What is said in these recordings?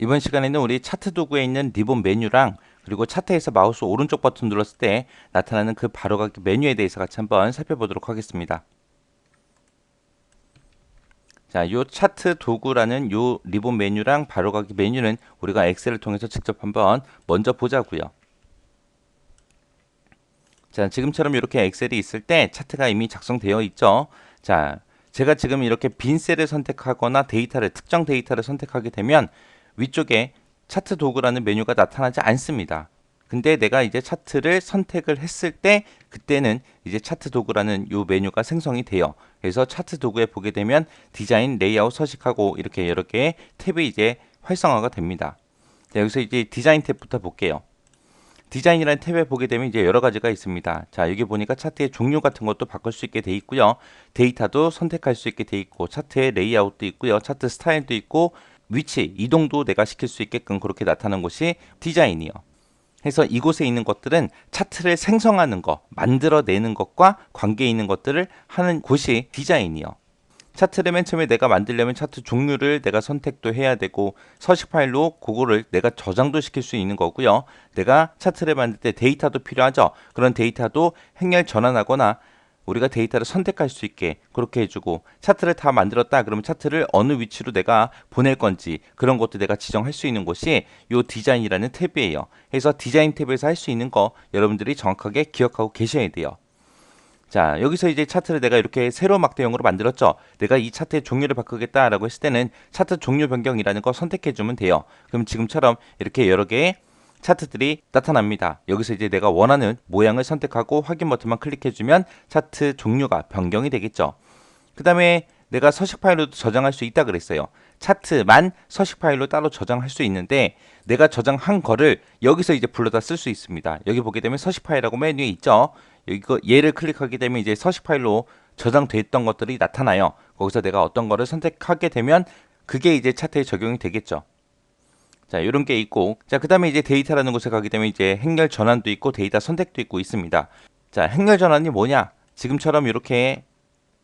이번 시간에는 우리 차트 도구에 있는 리본 메뉴랑 그리고 차트에서 마우스 오른쪽 버튼 눌렀을 때 나타나는 그 바로가기 메뉴에 대해서 같이 한번 살펴보도록 하겠습니다. 자, 요 차트 도구라는 요 리본 메뉴랑 바로가기 메뉴는 우리가 엑셀을 통해서 직접 한번 먼저 보자고요. 자, 지금처럼 이렇게 엑셀이 있을 때 차트가 이미 작성되어 있죠. 자, 제가 지금 이렇게 빈 셀을 선택하거나 특정 데이터를 선택하게 되면 위쪽에 차트 도구라는 메뉴가 나타나지 않습니다. 근데 내가 이제 차트를 선택을 했을 때 그때는 이제 차트 도구라는 요 메뉴가 생성이 돼요. 그래서 차트 도구에 보게 되면 디자인, 레이아웃, 서식하고 이렇게 여러 개의 탭이 이제 활성화가 됩니다. 자, 여기서 이제 디자인 탭부터 볼게요. 디자인이라는 탭에 보게 되면 이제 여러 가지가 있습니다. 자, 여기 보니까 차트의 종류 같은 것도 바꿀 수 있게 돼 있고요. 데이터도 선택할 수 있게 돼 있고, 차트의 레이아웃도 있고요. 차트 스타일도 있고, 위치, 이동도 내가 시킬 수 있게끔 그렇게 나타나는 곳이 디자인이요. 그래서 이곳에 있는 것들은 차트를 생성하는 것, 만들어내는 것과 관계 있는 것들을 하는 곳이 디자인이요. 차트를 맨 처음에 내가 만들려면 차트 종류를 내가 선택도 해야 되고 서식 파일로 그거를 내가 저장도 시킬 수 있는 거고요. 내가 차트를 만들 때 데이터도 필요하죠. 그런 데이터도 행렬 전환하거나 우리가 데이터를 선택할 수 있게 그렇게 해주고 차트를 다 만들었다 그러면 차트를 어느 위치로 내가 보낼 건지 그런 것도 내가 지정할 수 있는 곳이 요 디자인이라는 탭이에요. 그래서 디자인 탭에서 할 수 있는 거 여러분들이 정확하게 기억하고 계셔야 돼요. 자, 여기서 이제 차트를 내가 이렇게 세로 막대형으로 만들었죠. 내가 이 차트의 종류를 바꾸겠다라고 했을 때는 차트 종류 변경이라는 거 선택해 주면 돼요. 그럼 지금처럼 이렇게 여러 개의 차트들이 나타납니다. 여기서 이제 내가 원하는 모양을 선택하고 확인 버튼만 클릭해 주면 차트 종류가 변경이 되겠죠. 그 다음에 내가 서식 파일로도 저장할 수 있다 그랬어요. 차트만 서식 파일로 따로 저장할 수 있는데 내가 저장한 거를 여기서 이제 불러다 쓸 수 있습니다. 여기 보게 되면 서식 파일이라고 메뉴에 있죠. 이거 얘를 클릭하게 되면 이제 서식 파일로 저장됐던 것들이 나타나요. 거기서 내가 어떤 거를 선택하게 되면 그게 이제 차트에 적용이 되겠죠. 자, 이런 게 있고, 자, 그 다음에 이제 데이터라는 곳에 가게 되면 이제 행렬 전환도 있고 데이터 선택도 있고 있습니다. 자, 행렬 전환이 뭐냐? 지금처럼 이렇게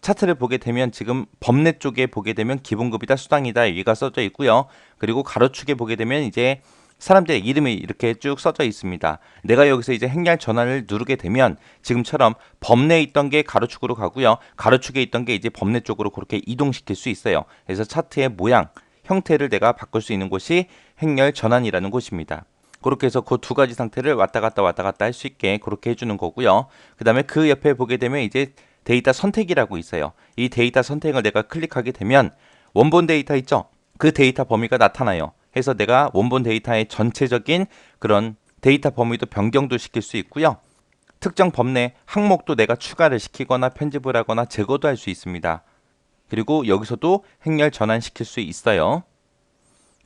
차트를 보게 되면 지금 범례 쪽에 보게 되면 기본급이다 수당이다 여기가 써져 있고요. 그리고 가로축에 보게 되면 이제 사람들의 이름이 이렇게 쭉 써져 있습니다. 내가 여기서 이제 행렬 전환을 누르게 되면 지금처럼 범례에 있던 게 가로축으로 가고요. 가로축에 있던 게 이제 범례 쪽으로 그렇게 이동시킬 수 있어요. 그래서 차트의 모양, 형태를 내가 바꿀 수 있는 곳이 행렬 전환이라는 곳입니다. 그렇게 해서 그 두 가지 상태를 왔다 갔다 할 수 있게 그렇게 해주는 거고요. 그 다음에 그 옆에 보게 되면 이제 데이터 선택이라고 있어요. 이 데이터 선택을 내가 클릭하게 되면 원본 데이터 있죠? 그 데이터 범위가 나타나요. 해서 내가 원본 데이터의 전체적인 그런 데이터 범위도 변경도 시킬 수 있고요. 특정 범례 항목도 내가 추가를 시키거나 편집을 하거나 제거도 할 수 있습니다. 그리고 여기서도 행렬 전환시킬 수 있어요.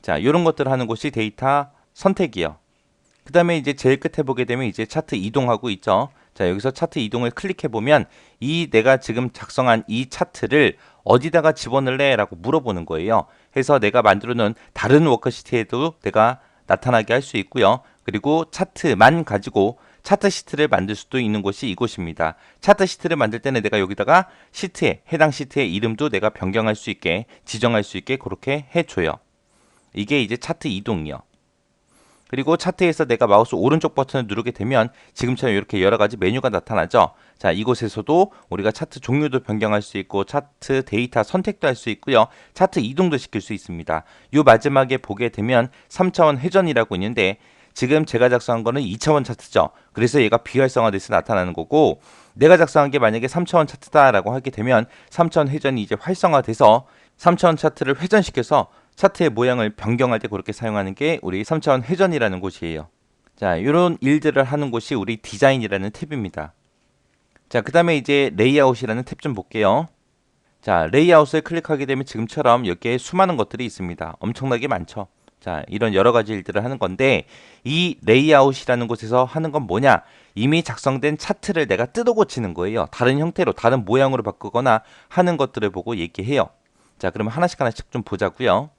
자, 이런 것들을 하는 곳이 데이터 선택이요. 그 다음에 이제 제일 끝에 보게 되면 이제 차트 이동하고 있죠. 자, 여기서 차트 이동을 클릭해 보면 이 내가 지금 작성한 이 차트를 어디다가 집어넣을래? 라고 물어보는 거예요. 해서 내가 만들어 놓은 다른 워크시트에도 내가 나타나게 할 수 있고요. 그리고 차트만 가지고 차트 시트를 만들 수도 있는 곳이 이곳입니다. 차트 시트를 만들 때는 내가 여기다가 해당 시트의 이름도 내가 변경할 수 있게, 지정할 수 있게 그렇게 해줘요. 이게 이제 차트 이동이요. 그리고 차트에서 내가 마우스 오른쪽 버튼을 누르게 되면 지금처럼 이렇게 여러 가지 메뉴가 나타나죠. 자, 이곳에서도 우리가 차트 종류도 변경할 수 있고 차트 데이터 선택도 할 수 있고요. 차트 이동도 시킬 수 있습니다. 요 마지막에 보게 되면 3차원 회전이라고 있는데 지금 제가 작성한 거는 2차원 차트죠. 그래서 얘가 비활성화돼서 나타나는 거고 내가 작성한 게 만약에 3차원 차트다라고 하게 되면 3차원 회전이 이제 활성화돼서 3차원 차트를 회전시켜서 차트의 모양을 변경할 때 그렇게 사용하는 게 우리 3차원 회전이라는 곳이에요. 자, 이런 일들을 하는 곳이 우리 디자인이라는 탭입니다. 자, 그 다음에 이제 레이아웃이라는 탭 좀 볼게요. 자, 레이아웃을 클릭하게 되면 지금처럼 여기에 수많은 것들이 있습니다. 엄청나게 많죠. 자, 이런 여러 가지 일들을 하는 건데 이 레이아웃이라는 곳에서 하는 건 뭐냐? 이미 작성된 차트를 내가 뜯어 고치는 거예요. 다른 형태로, 다른 모양으로 바꾸거나 하는 것들을 보고 얘기해요. 자, 그러면 하나씩 좀 보자고요.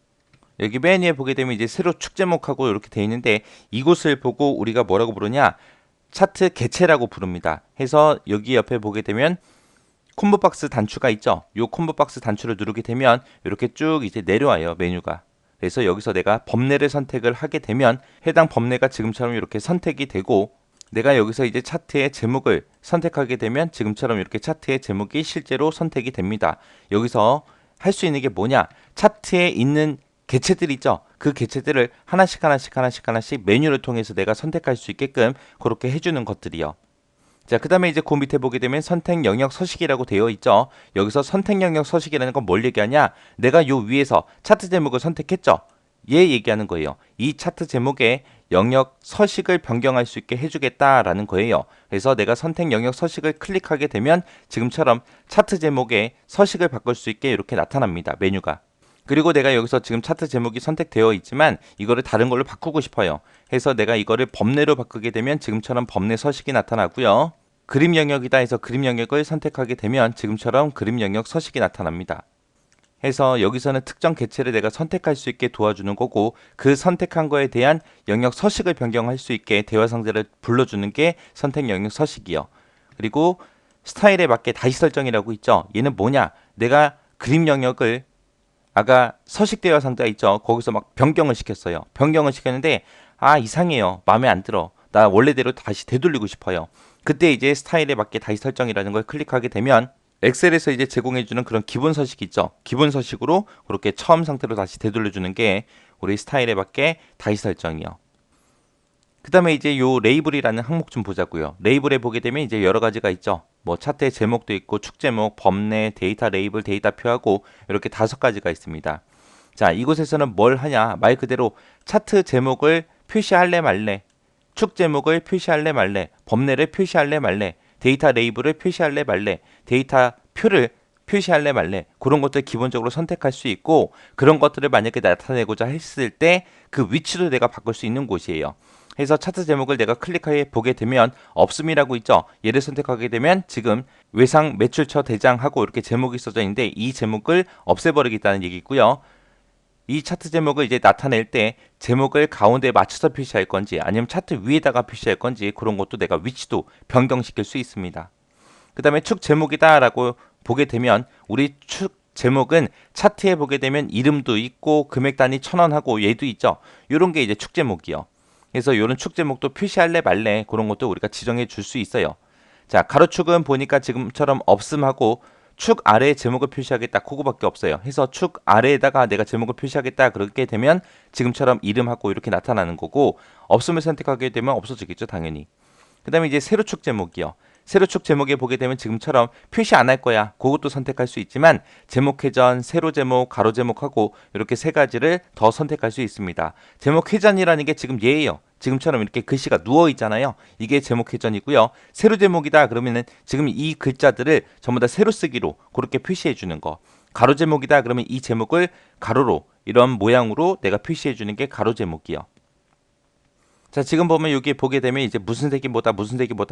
여기 맨 위에 보게 되면 이제 새로 축제목하고 이렇게 되어 있는데 이곳을 보고 우리가 뭐라고 부르냐? 차트 개체라고 부릅니다. 해서 여기 옆에 보게 되면 콤보 박스 단추가 있죠. 요 콤보 박스 단추를 누르게 되면 이렇게 쭉 이제 내려와요. 메뉴가. 그래서 여기서 내가 범례를 선택을 하게 되면 해당 범례가 지금처럼 이렇게 선택이 되고, 내가 여기서 이제 차트의 제목을 선택하게 되면 지금처럼 이렇게 차트의 제목이 실제로 선택이 됩니다. 여기서 할 수 있는 게 뭐냐? 차트에 있는 개체들 있죠? 그 개체들을 하나씩 메뉴를 통해서 내가 선택할 수 있게끔 그렇게 해주는 것들이요. 자, 그 다음에 이제 그 밑에 보게 되면 선택 영역 서식이라고 되어 있죠. 여기서 선택 영역 서식이라는 건 뭘 얘기하냐? 내가 요 위에서 차트 제목을 선택했죠. 얘 얘기하는 거예요. 이 차트 제목에 영역 서식을 변경할 수 있게 해주겠다라는 거예요. 그래서 내가 선택 영역 서식을 클릭하게 되면 지금처럼 차트 제목에 서식을 바꿀 수 있게 이렇게 나타납니다. 메뉴가. 그리고 내가 여기서 지금 차트 제목이 선택되어 있지만 이거를 다른 걸로 바꾸고 싶어요. 해서 내가 이거를 범례로 바꾸게 되면 지금처럼 범례 서식이 나타나고요. 그림 영역이다 해서 그림 영역을 선택하게 되면 지금처럼 그림 영역 서식이 나타납니다. 해서 여기서는 특정 개체를 내가 선택할 수 있게 도와주는 거고, 그 선택한 거에 대한 영역 서식을 변경할 수 있게 대화 상자를 불러주는 게 선택 영역 서식이요. 그리고 스타일에 맞게 다시 설정이라고 있죠. 얘는 뭐냐? 내가 그림 영역을 아까 서식 대화 상자 있죠. 거기서 막 변경을 시켰어요. 변경을 시켰는데 이상해요. 마음에 안 들어. 나 원래대로 다시 되돌리고 싶어요. 그때 이제 스타일에 맞게 다시 설정이라는 걸 클릭하게 되면 엑셀에서 이제 제공해주는 그런 기본 서식 있죠. 기본 서식으로 그렇게 처음 상태로 다시 되돌려주는 게 우리 스타일에 맞게 다시 설정이요. 그 다음에 이제 요 레이블이라는 항목 좀 보자고요. 레이블에 보게 되면 이제 여러 가지가 있죠. 뭐 차트의 제목도 있고 축 제목, 범례, 데이터 레이블, 데이터표하고 이렇게 5가지가 있습니다. 자, 이곳에서는 뭘 하냐? 말 그대로 차트 제목을 표시할래 말래, 축 제목을 표시할래 말래, 범례를 표시할래 말래, 데이터 레이블을 표시할래 말래, 데이터 표를 표시할래 말래, 그런 것들 기본적으로 선택할 수 있고, 그런 것들을 만약에 나타내고자 했을 때 그 위치도 내가 바꿀 수 있는 곳이에요. 해서 차트 제목을 내가 클릭해 보게 되면 없음이라고 있죠. 얘를 선택하게 되면 지금 외상 매출처 대장하고 이렇게 제목이 써져 있는데 이 제목을 없애버리겠다는 얘기고요. 이 차트 제목을 이제 나타낼 때 제목을 가운데에 맞춰서 표시할 건지 아니면 차트 위에다가 표시할 건지 그런 것도 내가 위치도 변경시킬 수 있습니다. 그 다음에 축 제목이다라고 보게 되면 우리 축 제목은 차트에 보게 되면 이름도 있고 금액 단위 1,000원하고 얘도 있죠. 이런 게 이제 축 제목이요. 그래서 이런 축 제목도 표시할래 말래 그런 것도 우리가 지정해 줄 수 있어요. 자, 가로축은 보니까 지금처럼 없음하고 축 아래에 제목을 표시하겠다 그거밖에 없어요. 해서 축 아래에다가 내가 제목을 표시하겠다 그렇게 되면 지금처럼 이름하고 이렇게 나타나는 거고, 없음을 선택하게 되면 없어지겠죠 당연히. 그 다음에 이제 세로축 제목이요. 세로축 제목에 보게 되면 지금처럼 표시 안 할 거야 그것도 선택할 수 있지만 제목 회전, 세로 제목, 가로 제목하고 이렇게 3가지를 더 선택할 수 있습니다. 제목 회전이라는 게 지금 얘예요. 지금처럼 이렇게 글씨가 누워 있잖아요. 이게 제목 회전이고요. 세로 제목이다 그러면은 지금 이 글자들을 전부 다 세로 쓰기로 그렇게 표시해 주는 거. 가로 제목이다 그러면 이 제목을 가로로 이런 모양으로 내가 표시해 주는 게 가로 제목이요. 자, 지금 보면 여기 보게 되면 이제 무슨 색이 뭐다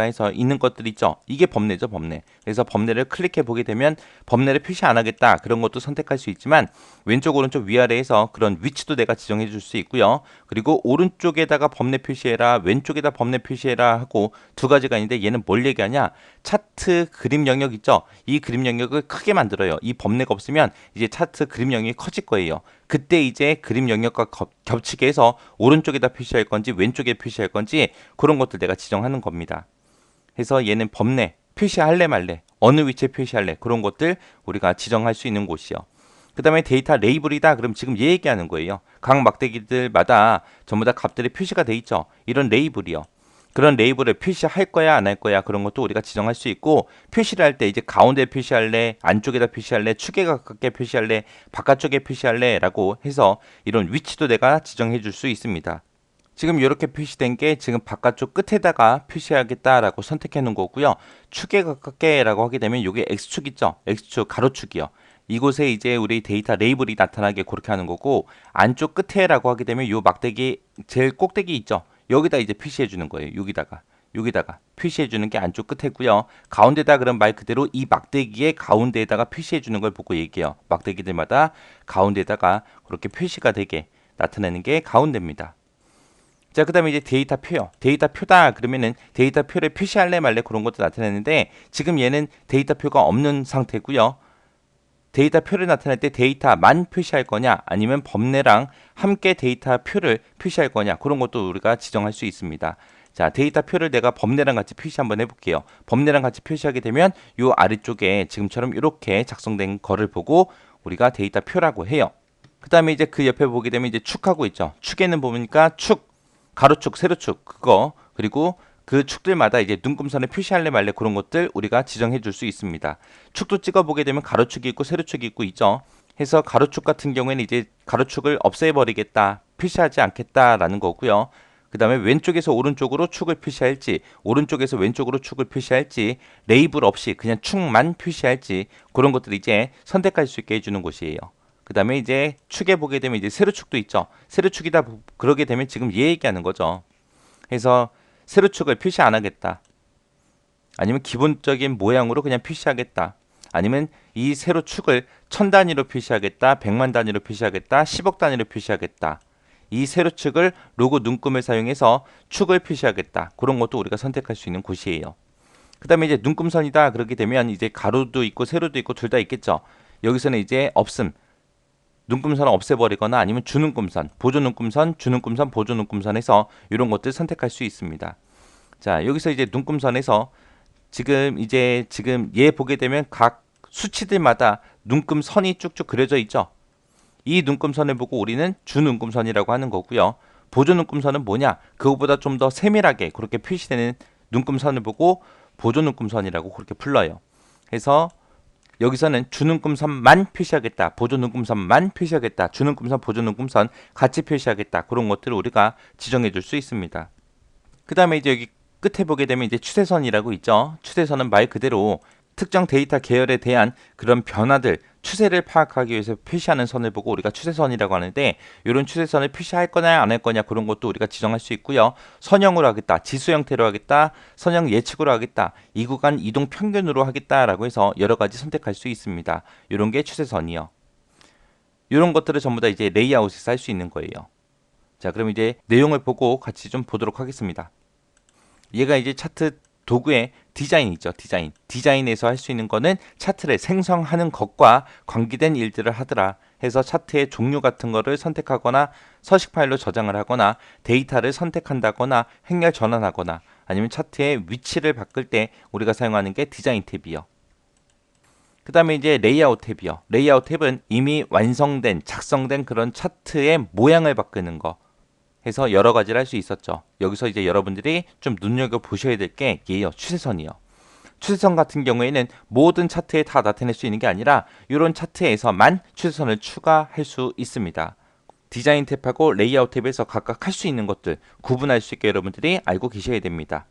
해서 있는 것들 있죠. 이게 범례죠, 범례. 그래서 범례를 클릭해 보게 되면 범례를 표시 안 하겠다 그런 것도 선택할 수 있지만 왼쪽 오른쪽 위아래에서 그런 위치도 내가 지정해 줄 수 있고요. 그리고 오른쪽에다가 범례 표시해라, 왼쪽에다 범례 표시해라 하고 2가지가 있는데 얘는 뭘 얘기하냐? 차트 그림 영역 있죠. 이 그림 영역을 크게 만들어요. 이 범례가 없으면 이제 차트 그림 영역이 커질 거예요. 그때 이제 그림 영역과 겹치게 해서 오른쪽에다 표시할 건지 왼쪽에 표시할 건지 그런 것들 내가 지정하는 겁니다. 그래서 얘는 범례, 표시할래 말래, 어느 위치에 표시할래 그런 것들 우리가 지정할 수 있는 곳이요. 그 다음에 데이터 레이블이다 그럼 지금 얘 얘기하는 거예요. 각 막대기들마다 전부 다 값들이 표시가 돼 있죠. 이런 레이블이요. 그런 레이블을 표시할 거야 안 할 거야 그런 것도 우리가 지정할 수 있고, 표시를 할 때 이제 가운데 표시할래, 안쪽에다 표시할래, 축에 가깝게 표시할래, 바깥쪽에 표시할래 라고 해서 이런 위치도 내가 지정해 줄 수 있습니다. 지금 이렇게 표시된 게 지금 바깥쪽 끝에다가 표시하겠다라고 선택해 놓은 거고요. 축에 가깝게 라고 하게 되면 이게 X축 있죠. X축 가로축이요. 이곳에 이제 우리 데이터 레이블이 나타나게 그렇게 하는 거고, 안쪽 끝에라고 하게 되면 이 막대기 제일 꼭대기 있죠. 여기다 이제 표시해 주는 거예요. 여기다가 표시해 주는 게 안쪽 끝에고요. 가운데다 그럼 말 그대로 이 막대기의 가운데에다가 표시해 주는 걸 보고 얘기해요. 막대기들마다 가운데다가 그렇게 표시가 되게 나타내는 게 가운데입니다. 자, 그 다음에 이제 데이터표요. 데이터표다 그러면은 데이터표를 표시할래 말래 그런 것도 나타내는데 지금 얘는 데이터표가 없는 상태고요. 데이터 표를 나타낼 때 데이터만 표시할 거냐 아니면 범례랑 함께 데이터 표를 표시할 거냐 그런 것도 우리가 지정할 수 있습니다. 자, 데이터 표를 내가 범례랑 같이 표시 한번 해볼게요. 범례랑 같이 표시하게 되면 요 아래쪽에 지금처럼 이렇게 작성된 거를 보고 우리가 데이터 표라고 해요. 그 다음에 이제 그 옆에 보게 되면 이제 축하고 있죠. 축에는 보니까 축, 가로축, 세로축 그거 그리고 그 축들마다 이제 눈금선에 표시할래 말래 그런 것들 우리가 지정해 줄 수 있습니다. 축도 찍어 보게 되면 가로축이 있고 세로축이 있고 있죠. 해서 가로축 같은 경우에는 이제 가로축을 없애버리겠다, 표시하지 않겠다라는 거고요. 그 다음에 왼쪽에서 오른쪽으로 축을 표시할지 오른쪽에서 왼쪽으로 축을 표시할지 레이블 없이 그냥 축만 표시할지 그런 것들 이제 선택할 수 있게 해주는 곳이에요. 그 다음에 이제 축에 보게 되면 이제 세로축도 있죠. 세로축이다 그러게 되면 지금 얘 얘기하는 거죠. 그래서 세로축을 표시 안 하겠다. 아니면 기본적인 모양으로 그냥 표시하겠다. 아니면 이 세로축을 1000단위로 표시하겠다. 100만 단위로 표시하겠다. 10억 단위로 표시하겠다. 이 세로축을 로고 눈금을 사용해서 축을 표시하겠다. 그런 것도 우리가 선택할 수 있는 곳이에요. 그 다음에 이제 눈금선이다 그렇게 되면 이제 가로도 있고 세로도 있고 둘 다 있겠죠. 여기서는 이제 없음. 눈금선을 없애버리거나 아니면 주눈금선, 보조눈금선, 주눈금선, 보조눈금선에서 이런 것들 선택할 수 있습니다. 자, 여기서 이제 눈금선에서 지금 얘 보게 되면 각 수치들마다 눈금선이 쭉쭉 그려져 있죠. 이 눈금선을 보고 우리는 주눈금선이라고 하는 거고요. 보조눈금선은 뭐냐? 그거보다 좀 더 세밀하게 그렇게 표시되는 눈금선을 보고 보조눈금선이라고 그렇게 불러요. 그래서 여기서는 주눈금선만 표시하겠다. 보조눈금선만 표시하겠다. 주눈금선, 보조눈금선 같이 표시하겠다. 그런 것들을 우리가 지정해 줄 수 있습니다. 그 다음에 이제 여기 끝에 보게 되면 이제 추세선이라고 있죠. 추세선은 말 그대로 특정 데이터 계열에 대한 그런 변화들, 추세를 파악하기 위해서 표시하는 선을 보고 우리가 추세선이라고 하는데 이런 추세선을 표시할 거냐 안 할 거냐 그런 것도 우리가 지정할 수 있고요. 선형으로 하겠다, 지수 형태로 하겠다, 선형 예측으로 하겠다, 이 구간 이동 평균으로 하겠다라고 해서 여러 가지 선택할 수 있습니다. 이런 게 추세선이요. 이런 것들을 전부 다 이제 레이아웃에서 할 수 있는 거예요. 자, 그럼 이제 내용을 보고 같이 좀 보도록 하겠습니다. 얘가 이제 차트 도구의 디자인이 있죠. 디자인에서 할 수 있는 거는 차트를 생성하는 것과 관계된 일들을 하더라 해서 차트의 종류 같은 거를 선택하거나 서식 파일로 저장을 하거나 데이터를 선택한다거나 행렬 전환하거나 아니면 차트의 위치를 바꿀 때 우리가 사용하는 게 디자인 탭이요. 그 다음에 이제 레이아웃 탭이요. 레이아웃 탭은 이미 완성된 작성된 그런 차트의 모양을 바꾸는 거 해서 여러 가지를 할 수 있었죠. 여기서 이제 여러분들이 좀 눈여겨 보셔야 될 게 얘예요. 추세선이요. 추세선 같은 경우에는 모든 차트에 다 나타낼 수 있는 게 아니라 이런 차트에서만 추세선을 추가할 수 있습니다. 디자인 탭하고 레이아웃 탭에서 각각 할 수 있는 것들 구분할 수 있게 여러분들이 알고 계셔야 됩니다.